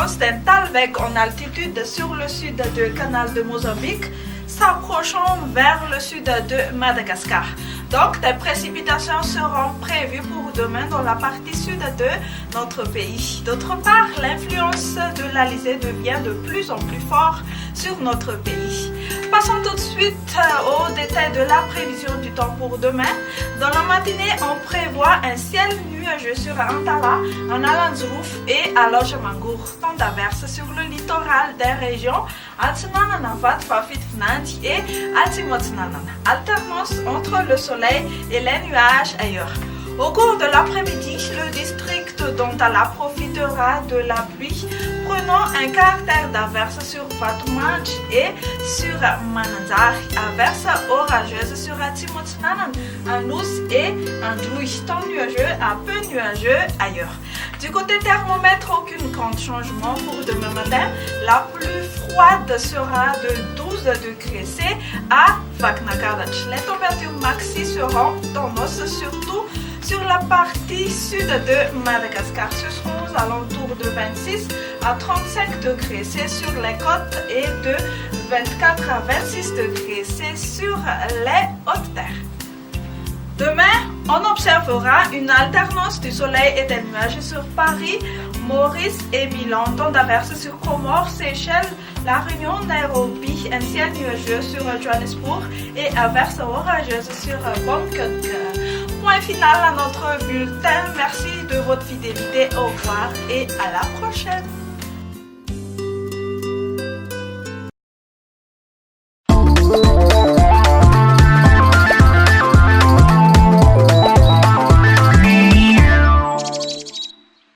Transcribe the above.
l'influence d'un talweg en altitude sur le sud du canal de Mozambique, s'approchant vers le sud de Madagascar. Donc, des précipitations seront prévues pour demain dans la partie sud de notre pays. D'autre part, l'influence de l'Alizé devient de plus en plus forte sur notre pays. Passons tout de suite aux détails de la prévision du temps pour demain. Dans la matinée, on prévoit un ciel nuageux sur Antala, en Alanzrouf et à Logemangour. Temps d'averse sur le littoral des régions Atsinananavat, Fafit Fnanti et Atimotinanan. Alternance entre le soleil et les nuages ailleurs. Au cours de l'après-midi, le district d'Antala profitera de la pluie, prenant un caractère d'averse sur Fatoumaj et sur Mananzar, averse orageuse sur Atimotinanan, Anous et Androuy, temps nuageux à peu nuageux ailleurs. Du côté thermomètre, aucun grand changement pour demain matin. La plus froide sera de 12 degrés C à Vaknakarach. Les températures maxi seront tendance surtout sur la partie sud de Madagascar. Ce seront aux alentours de 26 à 35 degrés C sur les côtes et de 24 à 26 degrés C sur les hautes terres. Demain, on observera une alternance du soleil et des nuages sur Paris, Maurice et Milan, temps d'averse sur Comores, Seychelles, La Réunion, Nairobi, un ciel nuageux sur Johannesburg et averse orageuse sur Bangkok. Point final à notre bulletin. Merci de votre fidélité. Au revoir et à la prochaine.